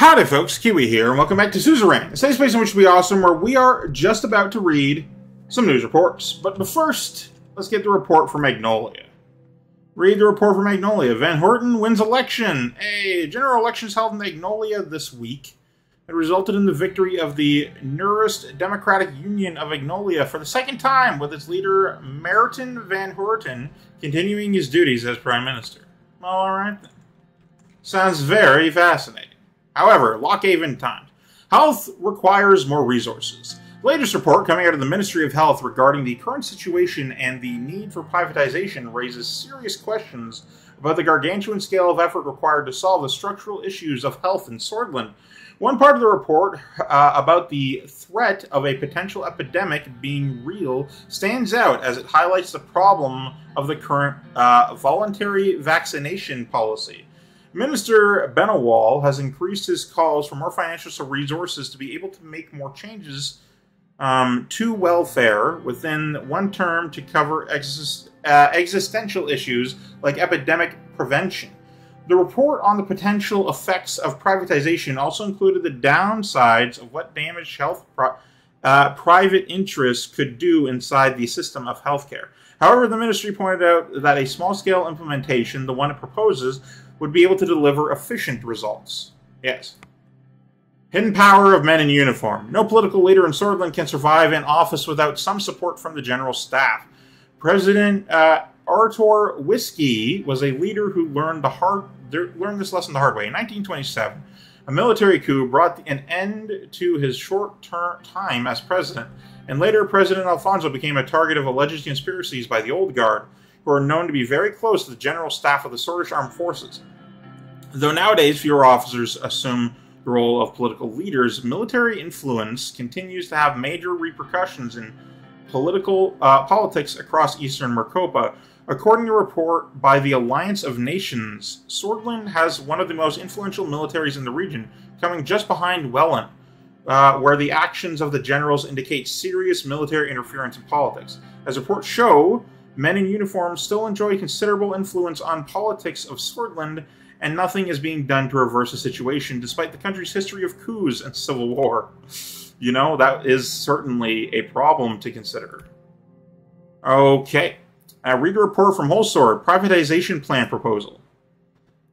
Howdy folks, Keywii here, and welcome back to Suzerain, a safe space in which to be awesome, where we are just about to read some news reports. But first, let's get the report from Magnolia. Read the report from Magnolia. Van Houten wins election. General elections held in Magnolia this week that resulted in the victory of the Neurist Democratic Union of Magnolia for the second time, with its leader, Martin Van Houten, continuing his duties as Prime Minister. Alright then. Sounds very fascinating. However, Lockhaven times. Health requires more resources. The latest report coming out of the Ministry of Health regarding the current situation and the need for privatization raises serious questions about the gargantuan scale of effort required to solve the structural issues of health in Sordland. One part of the report about the threat of a potential epidemic being real stands out as it highlights the problem of the current voluntary vaccination policy. Minister Benawal has increased his calls for more financial resources to be able to make more changes to welfare within one term to cover existential issues like epidemic prevention. The report on the potential effects of privatization also included the downsides of what damaged health private interests could do inside the system of healthcare. However, the ministry pointed out that a small-scale implementation, the one it proposes, would be able to deliver efficient results. Yes. Hidden power of men in uniform. No political leader in Sordland can survive in office without some support from the general staff. President Artur Whiskey was a leader who learned this lesson the hard way. In 1927, a military coup brought an end to his short-term time as president, and later President Alfonso became a target of alleged conspiracies by the Old Guard, who are known to be very close to the general staff of the Swedish Armed Forces. Though nowadays fewer officers assume the role of political leaders, military influence continues to have major repercussions in politics across eastern Merkopa. According to a report by the Alliance of Nations, Sordland has one of the most influential militaries in the region, coming just behind Welland, where the actions of the generals indicate serious military interference in politics. As reports show, men in uniform still enjoy considerable influence on politics of Sordland, and nothing is being done to reverse the situation, despite the country's history of coups and civil war. You know, that is certainly a problem to consider. Okay. Read a report from Holsword, privatization plan proposal.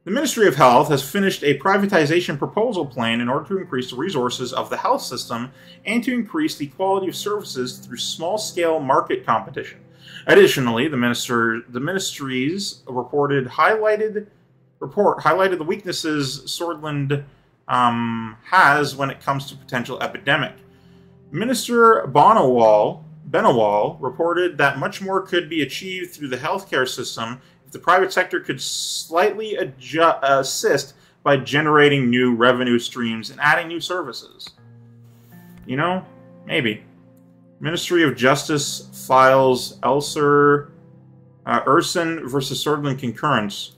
The Ministry of Health has finished a privatization proposal plan in order to increase the resources of the health system and to increase the quality of services through small-scale market competition. Additionally, the ministry's report highlighted the weaknesses Sordland has when it comes to potential epidemic. Minister Benawal reported that much more could be achieved through the healthcare system if the private sector could slightly assist by generating new revenue streams and adding new services. You know, maybe. Ministry of Justice files Urson versus Sordland concurrence.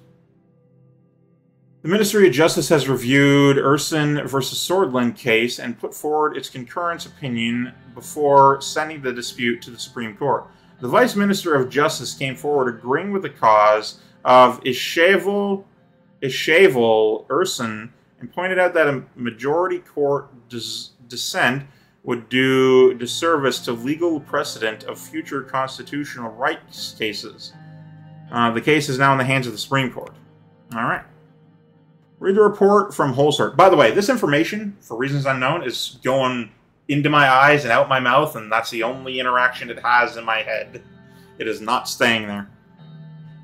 The Ministry of Justice has reviewed Urson versus Sordland case and put forward its concurrence opinion before sending the dispute to the Supreme Court. The Vice Minister of Justice came forward agreeing with the cause of Ishevel Urson and pointed out that a majority court dissent would do disservice to legal precedent of future constitutional rights cases. The case is now in the hands of the Supreme Court. All right. Read the report from Holsword. By the way, this information, for reasons unknown, is going into my eyes and out my mouth, and that's the only interaction it has in my head. It is not staying there.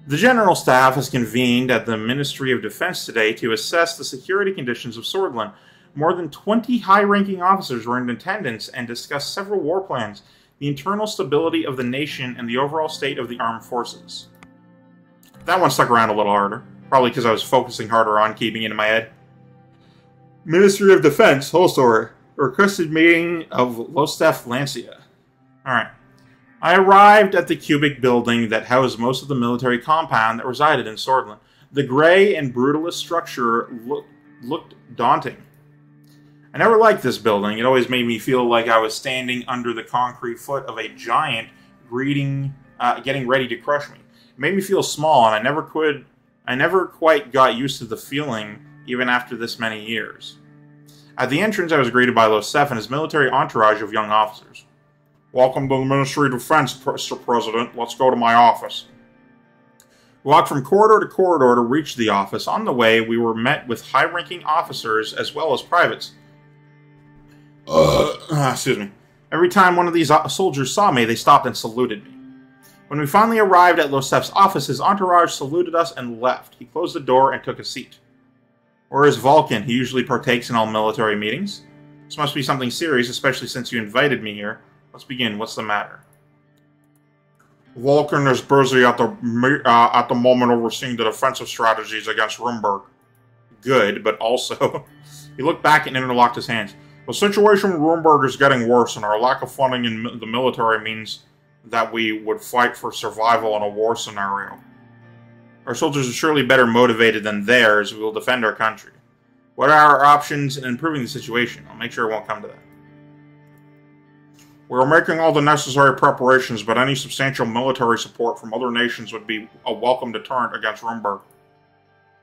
The General Staff has convened at the Ministry of Defense today to assess the security conditions of Sordland. More than 20 high-ranking officers were in attendance and discussed several war plans, the internal stability of the nation, and the overall state of the armed forces. That one stuck around a little harder. Probably because I was focusing harder on keeping it in my head. Ministry of Defense, Holsword, requested meeting of Lostef Lancia. Alright. I arrived at the cubic building that housed most of the military compound that resided in Sordland. The gray and brutalist structure looked daunting. I never liked this building. It always made me feel like I was standing under the concrete foot of a giant getting ready to crush me. It made me feel small, and I never quite got used to the feeling, even after this many years. At the entrance, I was greeted by Losef and his military entourage of young officers. Welcome to the Ministry of Defense, Mr. President. Let's go to my office. We walked from corridor to corridor to reach the office. On the way, we were met with high-ranking officers as well as privates. Excuse me. Every time one of these soldiers saw me, they stopped and saluted me. When we finally arrived at Losef's office, his entourage saluted us and left. He closed the door and took a seat. Where is Vulcan? He usually partakes in all military meetings. This must be something serious, especially since you invited me here. Let's begin. What's the matter? Vulcan is busy at the moment overseeing the defensive strategies against Rumberg. Good, but also... He looked back and interlocked his hands. The situation with Rumberg is getting worse, and our lack of funding in the military means that we would fight for survival in a war scenario. Our soldiers are surely better motivated than theirs. We will defend our country. What are our options in improving the situation? I'll make sure it won't come to that. We are making all the necessary preparations, but any substantial military support from other nations would be a welcome deterrent against Rumberg.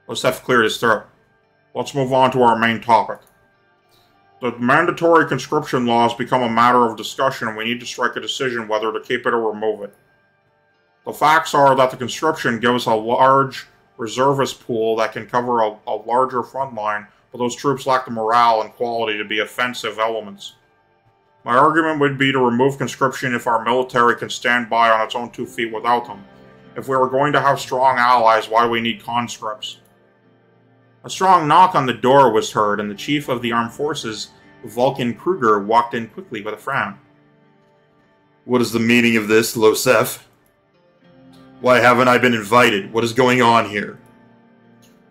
Losef cleared his throat. Let's move on to our main topic. The mandatory conscription laws become a matter of discussion, and we need to strike a decision whether to keep it or remove it. The facts are that the conscription gives a large reservist pool that can cover a larger front line, but those troops lack the morale and quality to be offensive elements. My argument would be to remove conscription if our military can stand by on its own 2 feet without them. If we are going to have strong allies, why do we need conscripts? A strong knock on the door was heard, and the chief of the armed forces, Vulcan Kruger, walked in quickly with a frown. What is the meaning of this, Losef? Why haven't I been invited? What is going on here?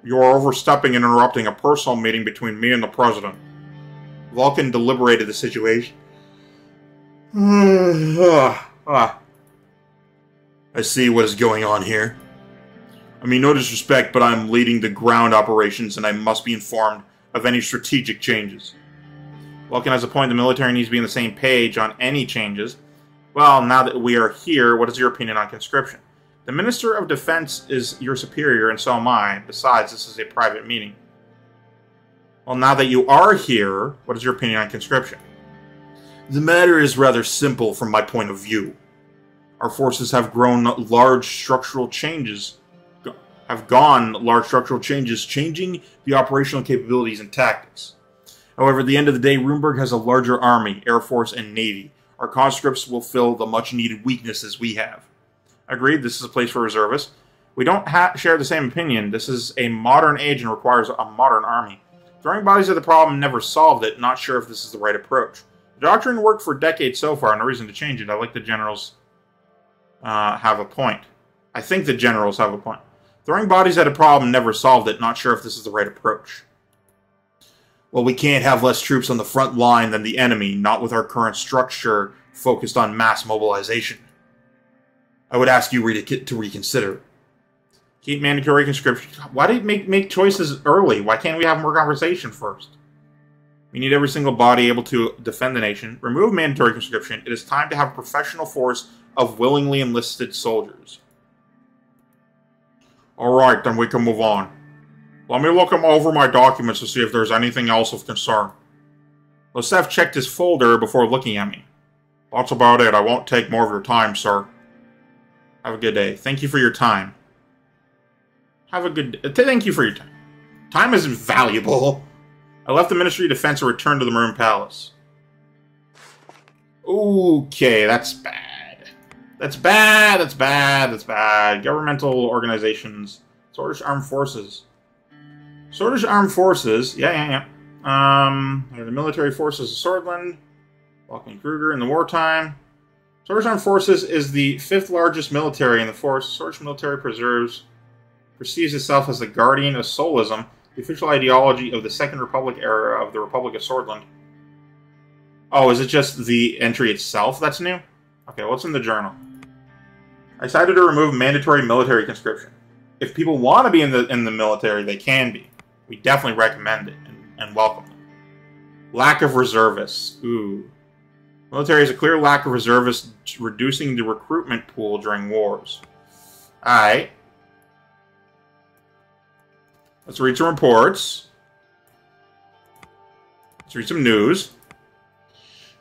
You are overstepping and interrupting a personal meeting between me and the president. Vulcan deliberated the situation. I see what is going on here. I mean, no disrespect, but I'm leading the ground operations and I must be informed of any strategic changes. Vulcan has a point. The military needs to be on the same page on any changes. Well, now that we are here, what is your opinion on conscription? The Minister of Defense is your superior, and so am I. Besides, this is a private meeting. Well, now that you are here, what is your opinion on conscription? The matter is rather simple from my point of view. Our forces have gone large structural changes, changing the operational capabilities and tactics. However, at the end of the day, Rumberg has a larger army, air force, and navy. Our conscripts will fill the much-needed weaknesses we have. Agreed, this is a place for reservists. We don't share the same opinion. This is a modern age and requires a modern army. Throwing bodies at the problem never solved it. Not sure if this is the right approach. The doctrine worked for decades so far, no reason to change it. I like the generals have a point. I think the generals have a point. Throwing bodies at a problem never solved it. Not sure if this is the right approach. Well, we can't have less troops on the front line than the enemy, not with our current structure focused on mass mobilization. I would ask you to reconsider. Keep mandatory conscription. Why do you make choices early? Why can't we have more conversation first? We need every single body able to defend the nation. Remove mandatory conscription. It is time to have a professional force of willingly enlisted soldiers. Alright, then we can move on. Let me look over my documents to see if there's anything else of concern. Losef checked his folder before looking at me. That's about it. I won't take more of your time, sir. Have a good day. Thank you for your time. Thank you for your time. Time is invaluable. I left the Ministry of Defense and returned to the Maroon Palace. Okay, that's bad. That's bad, that's bad, that's bad. Governmental organizations. Swordfish Armed Forces. Swordfish Armed Forces. Yeah. The military forces of Sordland. Vulcan Kruger in the wartime. Swordfish Armed Forces is the 5th largest military in the force. Swordfish military perceives itself as the guardian of soulism, the official ideology of the Second Republic era of the Republic of Sordland. Oh, is it just the entry itself that's new? Okay, what's in the journal? I decided to remove mandatory military conscription. If people want to be in the military, they can be. We definitely recommend it and welcome them. Lack of reservists. Ooh. Military has a clear lack of reservists, reducing the recruitment pool during wars. Alright. Let's read some reports. Let's read some news.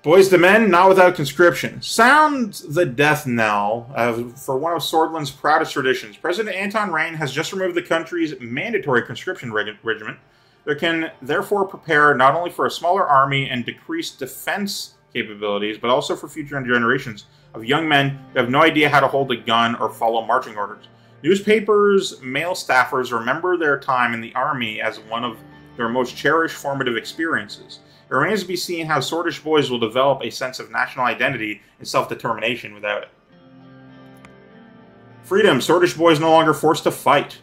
Boys to men, not without conscription. Sounds the death knell for one of Sordland's proudest traditions. President Anton Rayne has just removed the country's mandatory conscription regimen. There can therefore prepare not only for a smaller army and decreased defense capabilities, but also for future generations of young men who have no idea how to hold a gun or follow marching orders. Newspapers' male staffers remember their time in the army as one of their most cherished formative experiences. It remains to be seen how Swordish boys will develop a sense of national identity and self-determination without it. Freedom. Swordish boys no longer forced to fight.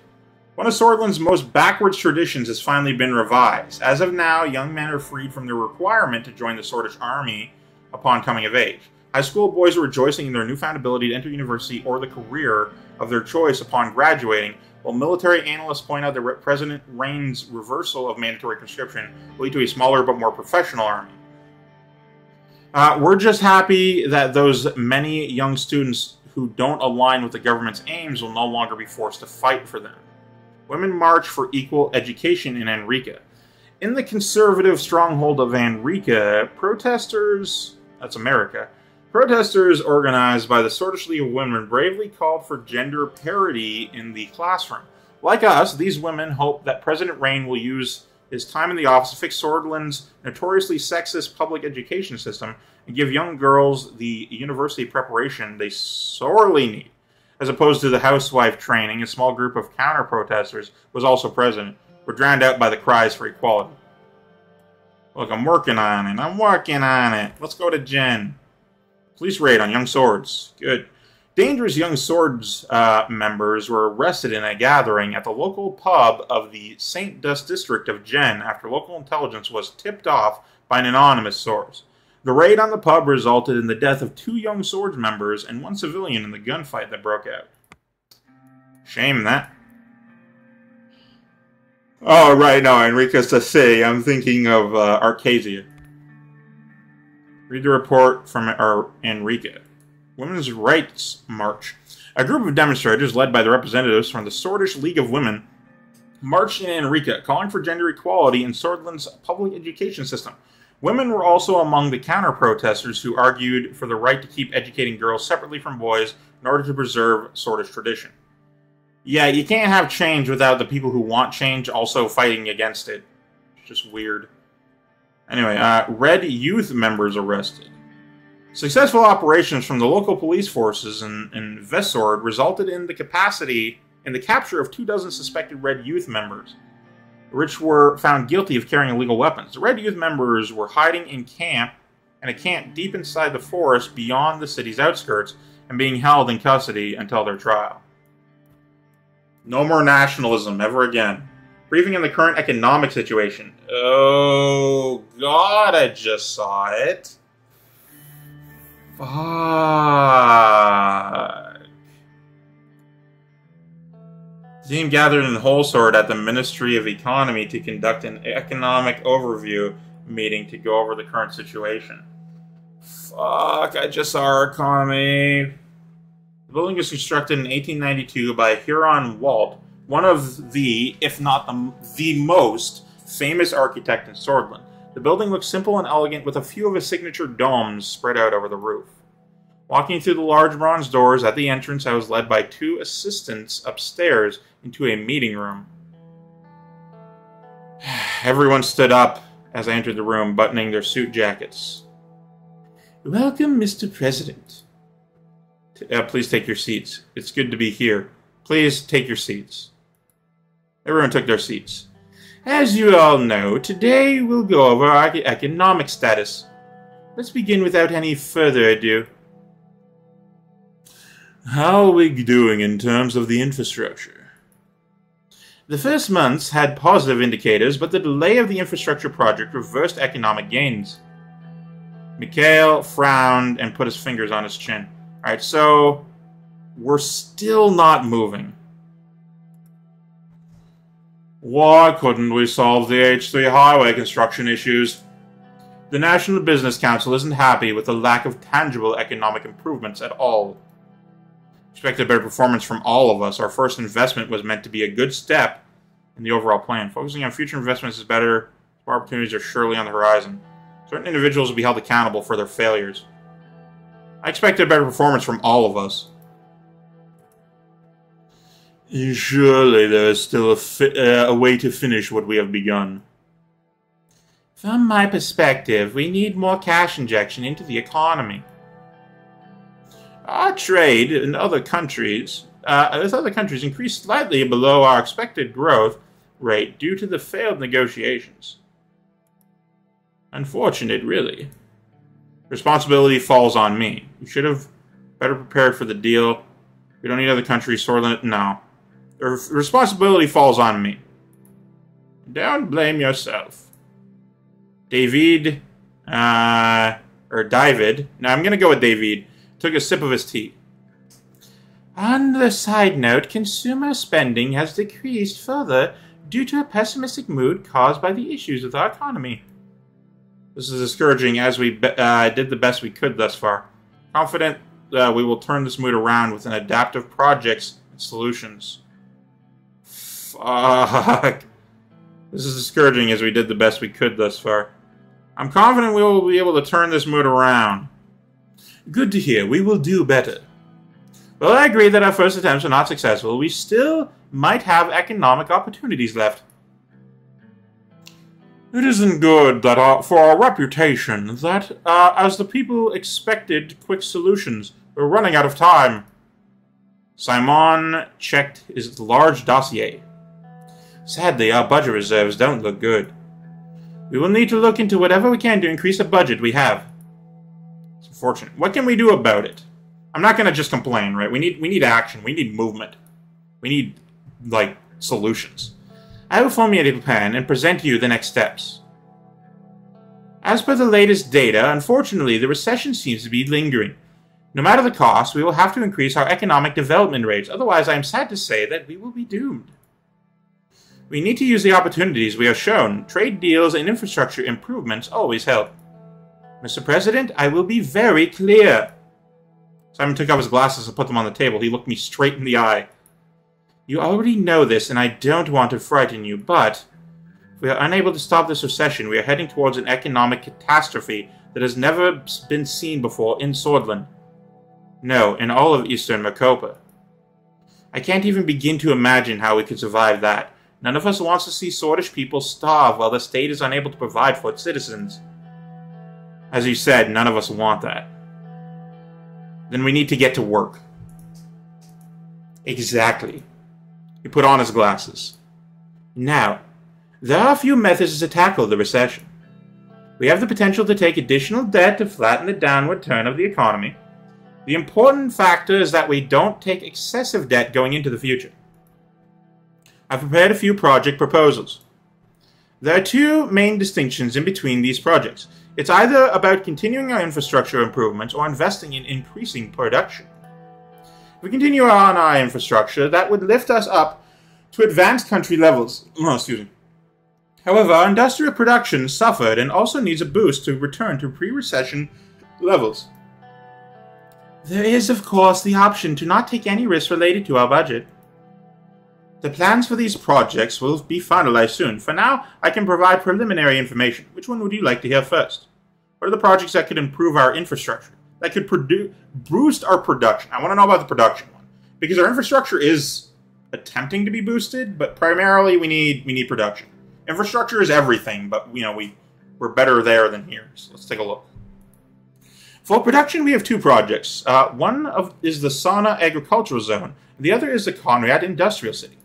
One of Sordland's most backwards traditions has finally been revised. As of now, young men are freed from the requirement to join the Swordish army upon coming of age. High school boys are rejoicing in their newfound ability to enter university or the career of their choice upon graduating, while military analysts point out that President Rayne's reversal of mandatory conscription will lead to a smaller but more professional army. We're just happy that those many young students who don't align with the government's aims will no longer be forced to fight for them. Women march for equal education in Enrica. In the conservative stronghold of Enrica, protesters, that's America, protesters organized by the Swordish League of Women bravely called for gender parity in the classroom. Like us, these women hope that President Rayne will use his time in the office to fix Sordland's notoriously sexist public education system and give young girls the university preparation they sorely need. As opposed to the housewife training, a small group of counter-protesters was also present, were drowned out by the cries for equality. Look, I'm working on it. Let's go to Jen. Police raid on young swords. Good. Dangerous young swords members were arrested in a gathering at the local pub of the St. Dust district of Jen after local intelligence was tipped off by an anonymous source. The raid on the pub resulted in the death of 2 young swords members and 1 civilian in the gunfight that broke out. Shame that. Oh, right, no, Enriquez to say, I'm thinking of Arcasia. Read the report from Enrica. Women's Rights March. A group of demonstrators, led by the representatives from the Swordish League of Women, marched in Enrica, calling for gender equality in Sordland's public education system. Women were also among the counter-protesters who argued for the right to keep educating girls separately from boys in order to preserve Swordish tradition. Yeah, you can't have change without the people who want change also fighting against it. It's just weird. Anyway, Red Youth members arrested. Successful operations from the local police forces in Vesord resulted in the capture of 24 suspected Red Youth members, which were found guilty of carrying illegal weapons. The Red Youth members were hiding in a camp deep inside the forest beyond the city's outskirts and being held in custody until their trial. No more nationalism ever again. Briefing on the current economic situation. Oh, God, I just saw it. Fuck. The team gathered in Holsword at the Ministry of Economy to conduct an economic overview meeting to go over the current situation. Fuck, I just saw our economy. The building was constructed in 1892 by Huron Walt, one of the, if not the most, famous architect in Sordland. The building looks simple and elegant with a few of his signature domes spread out over the roof. Walking through the large bronze doors at the entrance, I was led by 2 assistants upstairs into a meeting room. Everyone stood up as I entered the room, buttoning their suit jackets. Welcome, Mr. President. Please take your seats. It's good to be here. Please take your seats. Everyone took their seats. As you all know, today we'll go over our economic status. Let's begin without any further ado. How are we doing in terms of the infrastructure? The first months had positive indicators, but the delay of the infrastructure project reversed economic gains. Mikhail frowned and put his fingers on his chin. Alright, so we're still not moving. Why couldn't we solve the H3 highway construction issues? The National Business Council isn't happy with the lack of tangible economic improvements at all. Expected better performance from all of us. Our first investment was meant to be a good step in the overall plan. Focusing on future investments is better More opportunities are surely on the horizon. Certain individuals will be held accountable for their failures. I expected a better performance from all of us. Surely there is still a way to finish what we have begun. From my perspective, we need more cash injection into the economy. Our trade in other countries, with other countries increased slightly below our expected growth rate due to the failed negotiations. Unfortunate, really. Responsibility falls on me. We should have better prepared for the deal. We don't need other countries. Sordland, no. The responsibility falls on me. Don't blame yourself. David, or David. No, I'm going to go with David. Took a sip of his tea. On the side note, consumer spending has decreased further due to a pessimistic mood caused by the issues with our economy. This is discouraging as we did the best we could thus far. Confident we will turn this mood around with an adaptive projects and solutions. Fuck. This is discouraging as we did the best we could thus far. I'm confident we will be able to turn this mood around. Good to hear. We will do better. Well, I agree that our first attempts are not successful. We still might have economic opportunities left. It isn't good that for our reputation that, as the people expected quick solutions, we're running out of time. Simon checked his large dossier. Sadly, our budget reserves don't look good. We will need to look into whatever we can to increase the budget we have. It's unfortunate. What can we do about it? I'm not going to just complain, right? We need action. We need movement. We need, like, solutions. I will formulate a plan and present you the next steps. As per the latest data, unfortunately, the recession seems to be lingering. No matter the cost, we will have to increase our economic development rates. Otherwise, I am sad to say that we will be doomed. We need to use the opportunities we have shown. Trade deals and infrastructure improvements always help. Mr. President, I will be very clear. Simon took off his glasses and put them on the table. He looked me straight in the eye. You already know this, and I don't want to frighten you, but if we are unable to stop this recession, we are heading towards an economic catastrophe that has never been seen before in Sordland. No, in all of Eastern Macopa. I can't even begin to imagine how we could survive that. None of us wants to see Swordish people starve while the state is unable to provide for its citizens. As you said, none of us want that. Then we need to get to work. Exactly. He put on his glasses. Now, there are a few methods to tackle the recession. We have the potential to take additional debt to flatten the downward turn of the economy. The important factor is that we don't take excessive debt going into the future. I've prepared a few project proposals. There are two main distinctions in between these projects. It's either about continuing our infrastructure improvements or investing in increasing production. If we continue on our infrastructure, that would lift us up to advanced country levels. However, our industrial production suffered and also needs a boost to return to pre-recession levels. There is, of course, the option to not take any risks related to our budget. The plans for these projects will be finalized soon. For now, I can provide preliminary information. Which one would you like to hear first? What are the projects that could improve our infrastructure? That could boost our production? I want to know about the production one. Because our infrastructure is attempting to be boosted, but primarily we need production. Infrastructure is everything, but we're better there than here. So let's take a look. For production, we have two projects. One is the Sauna Agricultural Zone, and the other is the Conrad Industrial City.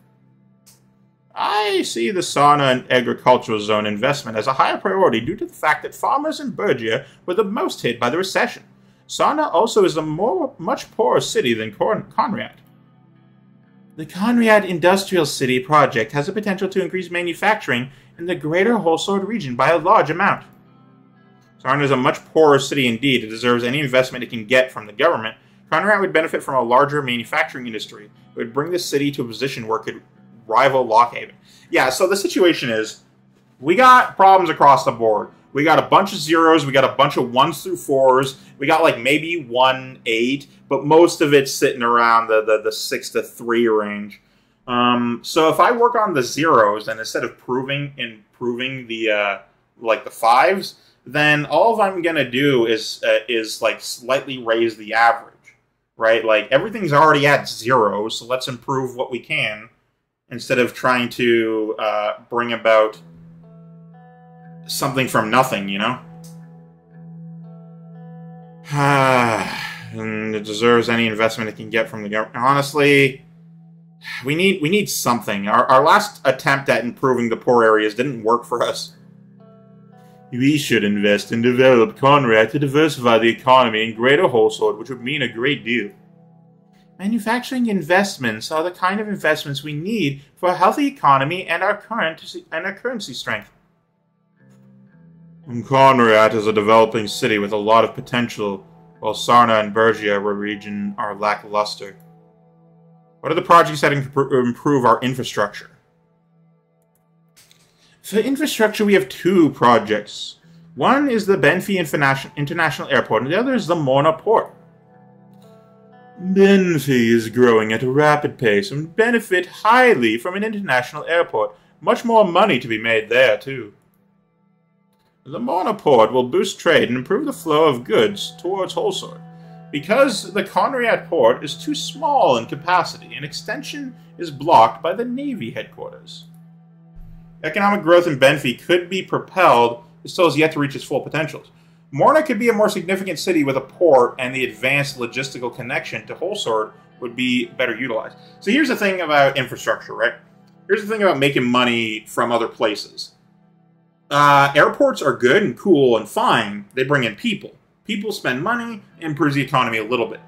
I see the Sauna and Agricultural Zone investment as a higher priority due to the fact that farmers in Bergia were the most hit by the recession. Sauna also is a much poorer city than Conrad. The Conrad Industrial City project has the potential to increase manufacturing in the greater Holsord region by a large amount. Sauna is a much poorer city indeed. It deserves any investment it can get from the government. Conrad would benefit from a larger manufacturing industry. It would bring the city to a position where it could rival Lockhaven. Yeah, so the situation is, we got problems across the board. We got a bunch of zeros, we got a bunch of 1s through 4s, we got like maybe 1, 8, but most of it's sitting around the 6 to 3 range. So if I work on the zeros and instead of improving the like the fives, then all I'm gonna do is like slightly raise the average, right? Like everything's already at 0, so let's improve what we can instead of trying to bring about something from nothing, you know? And it deserves any investment it can get from the government. Honestly, we need something. Our last attempt at improving the poor areas didn't work for us. We should invest and develop Conrad to diversify the economy in Greater Wholesword, which would mean a great deal. Manufacturing investments are the kind of investments we need for a healthy economy and our currency strength. Conrad is a developing city with a lot of potential, while Sarna and Bergia region are lackluster. What are the projects that improve our infrastructure? For infrastructure, we have 2 projects. One is the Benfi International Airport, and the other is the Morna Port. Benfi is growing at a rapid pace and benefit highly from an international airport. Much more money to be made there, too. The Morna Port will boost trade and improve the flow of goods towards Wholesword. Because the Conrad port is too small in capacity, an extension is blocked by the Navy headquarters. Economic growth in Benfi could be propelled, it still has yet to reach its full potentials. Morna could be a more significant city with a port, and the advanced logistical connection to Wholesword would be better utilized. So here's the thing about infrastructure, right? Here's the thing about making money from other places. Airports are good and cool and fine. They bring in people. People spend money, improves the economy a little bit.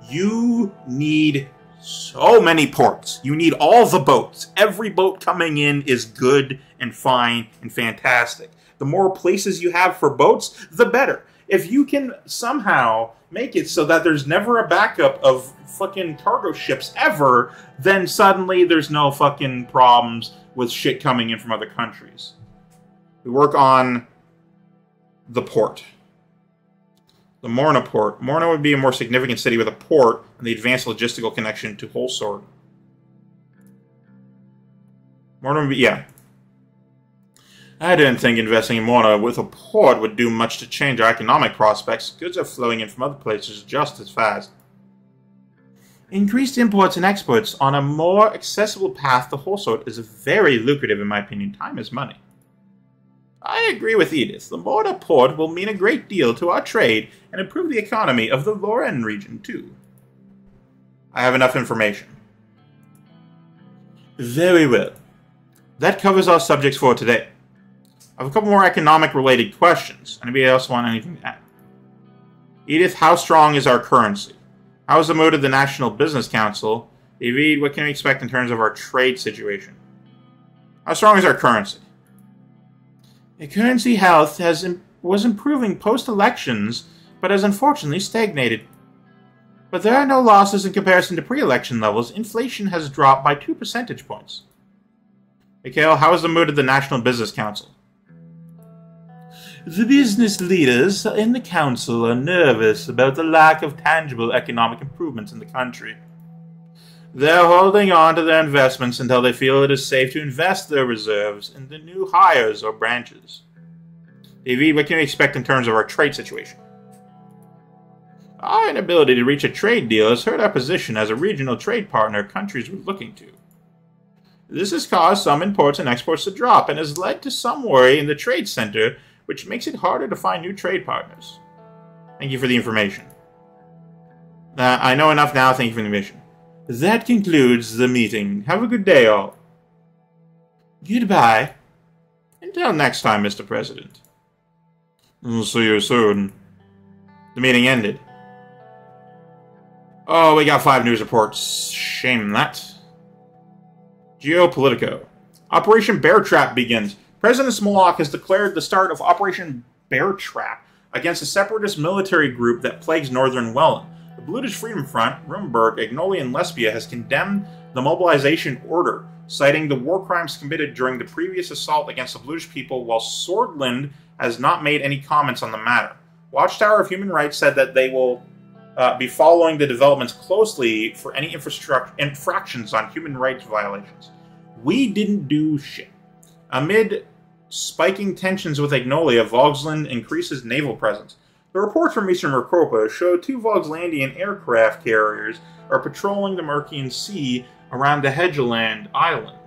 You need so many ports. You need all the boats. Every boat coming in is good and fine and fantastic. The more places you have for boats, the better. If you can somehow make it so that there's never a backup of fucking cargo ships ever, then suddenly there's no fucking problems with shit coming in from other countries. We work on the port. The Morna port. Morna would be a more significant city with a port and the advanced logistical connection to Wholesword. Morna would be, yeah. I didn't think investing in Morna with a port would do much to change our economic prospects. Goods are flowing in from other places just as fast. Increased imports and exports on a more accessible path to Wholesword is very lucrative in my opinion. Time is money. I agree with Edith. The Morna port will mean a great deal to our trade and improve the economy of the Loren region, too. I have enough information. Very well. That covers our subjects for today. I have a couple more economic-related questions. Anybody else want anything to add? Edith, how strong is our currency? How is the mood of the National Business Council? David, what can we expect in terms of our trade situation? How strong is our currency? The currency health was improving post-elections, but has unfortunately stagnated. But there are no losses in comparison to pre-election levels. Inflation has dropped by 2 percentage points. Mikhail, how is the mood of the National Business Council? The business leaders in the council are nervous about the lack of tangible economic improvements in the country. They're holding on to their investments until they feel it is safe to invest their reserves in the new hires or branches. David, what can we expect in terms of our trade situation? Our inability to reach a trade deal has hurt our position as a regional trade partner countries were looking to. This has caused some imports and exports to drop and has led to some worry in the trade center, which makes it harder to find new trade partners. Thank you for the information. I know enough now. Thank you for the information. That concludes the meeting. Have a good day, all. Goodbye. Until next time, Mr. President. We'll see you soon. The meeting ended. Oh, we got 5 news reports. Shame that. Geopolitico. Operation Bear Trap begins. President Smolak has declared the start of Operation Bear Trap against a separatist military group that plagues northern Welland. The Bludish Freedom Front, Rumberg, Agnolia, and Lesbia has condemned the mobilization order, citing the war crimes committed during the previous assault against the Bludish people, while Sordland has not made any comments on the matter. Watchtower of Human Rights said that they will be following the developments closely for any infractions on human rights violations. We didn't do shit. Amid spiking tensions with Agnolia, Vogsland increases naval presence. The reports from Eastern Mercopa show 2 Vogslandian aircraft carriers are patrolling the Mercian Sea around the Hedgeland Island.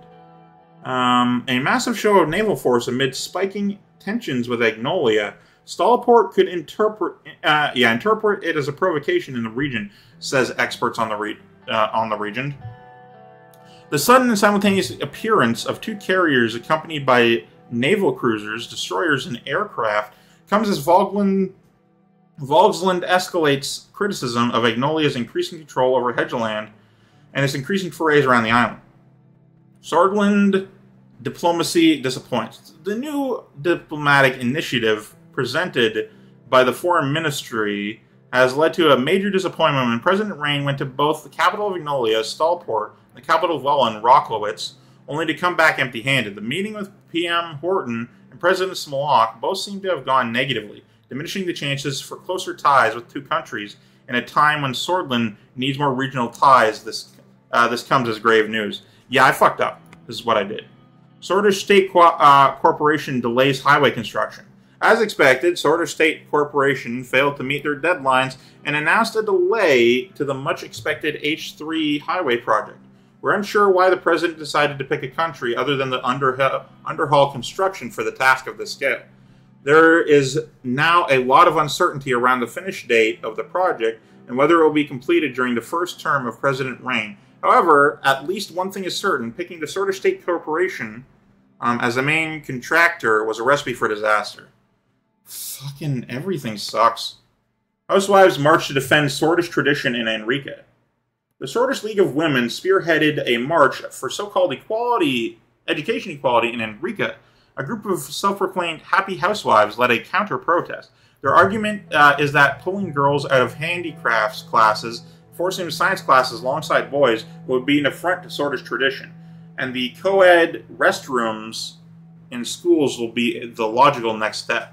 A massive show of naval force amid spiking tensions with Agnolia. Stallport could interpret it as a provocation in the region, says experts on the region. The sudden and simultaneous appearance of 2 carriers accompanied by naval cruisers, destroyers, and aircraft comes as Vogsland escalates criticism of Agnolia's increasing control over Hedgeland and its increasing forays around the island. Sordland diplomacy disappoints. The new diplomatic initiative presented by the Foreign Ministry has led to a major disappointment when President Rayne went to both the capital of Agnolia, Stallport, and the capital of Welland, Rocklowitz, only to come back empty-handed. The meeting with PM Horton and President Smolak both seem to have gone negatively, diminishing the chances for closer ties with 2 countries in a time when Sordland needs more regional ties. This comes as grave news. Yeah, I fucked up. This is what I did. Sortish State Corporation delays highway construction. As expected, Sortish State Corporation failed to meet their deadlines and announced a delay to the much-expected H3 highway project. We're unsure why the president decided to pick a country other than the underhaul construction for the task of this scale. There is now a lot of uncertainty around the finish date of the project and whether it will be completed during the first term of President Rayne. However, at least one thing is certain: picking the Sortish State Corporation as the main contractor was a recipe for disaster. Fucking everything sucks. Housewives march to defend Sortish tradition in Enrica. The Sortish League of Women spearheaded a march for so-called education equality in Enrica. A group of self-proclaimed happy housewives led a counter-protest. Their argument is that pulling girls out of handicrafts classes, forcing them to science classes alongside boys, would be an affront to Sortish tradition, and the co-ed restrooms in schools will be the logical next step.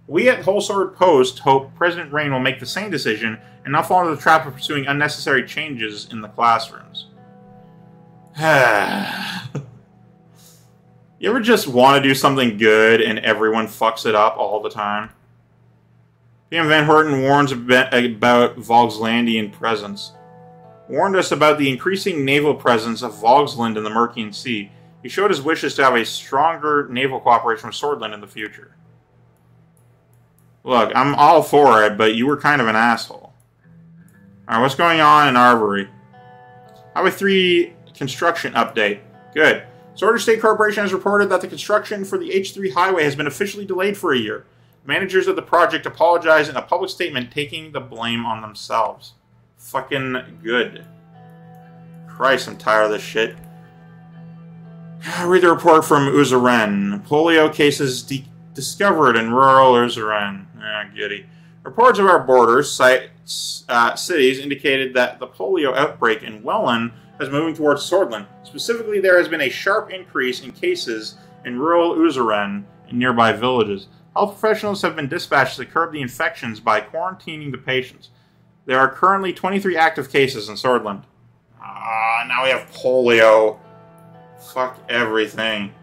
We at Whole Sword Post hope President Rayne will make the same decision and not fall into the trap of pursuing unnecessary changes in the classrooms. You ever just want to do something good and everyone fucks it up all the time? PM Van Horten warns about Vogslandian presence. Warned us about the increasing naval presence of Vogsland in the Mercian Sea. He showed his wishes to have a stronger naval cooperation with Sordland in the future. Look, I'm all for it, but you were kind of an asshole. Alright, what's going on in Arbory? Highway 3 construction update. Good. Sortish State Corporation has reported that the construction for the H3 highway has been officially delayed for a year. Managers of the project apologize in a public statement, taking the blame on themselves. Fucking good. Christ, I'm tired of this shit. Read the report from Suzerain. Polio cases discovered in rural Suzerain. Ah, goody. Reports of our borders, cities indicated that the polio outbreak in Welland is moving towards Sordland. Specifically, there has been a sharp increase in cases in rural Suzerain and nearby villages. Health professionals have been dispatched to curb the infections by quarantining the patients. There are currently 23 active cases in Sordland. Now we have polio. Fuck everything.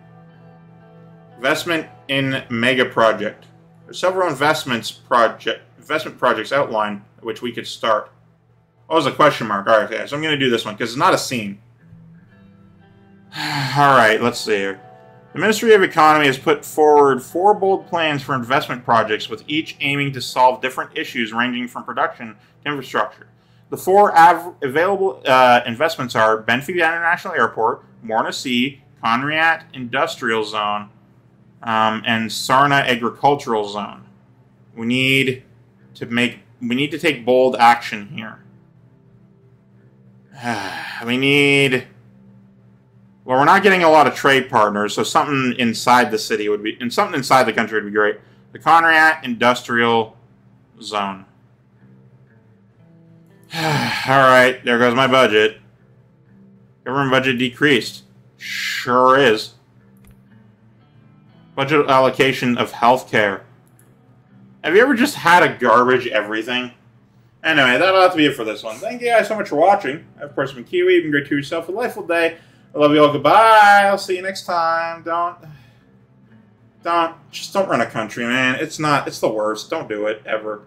Investment in mega project. There's several investment projects outlined which we could start. Oh, there's a question mark. Alright, okay, so I'm going to do this one because it's not a scene. Alright, let's see here. The Ministry of Economy has put forward 4 bold plans for investment projects, with each aiming to solve different issues ranging from production to infrastructure. The 4 available investments are Benfica International Airport, Morna Sea, Conriat Industrial Zone, and Sarna Agricultural Zone. We need to take bold action here. Well, we're not getting a lot of trade partners, so something inside the city would be, and something inside the country would be great. The Conriat Industrial Zone. Alright, there goes my budget. Government budget decreased. Sure is. Budget allocation of healthcare. Have you ever just had a garbage everything? Anyway, that'll have to be it for this one. Thank you guys so much for watching. Of course, I'm Keywii. You can go to yourself a delightful day. I love you all. Goodbye. I'll see you next time. Just don't run a country, man. It's the worst. Don't do it, ever.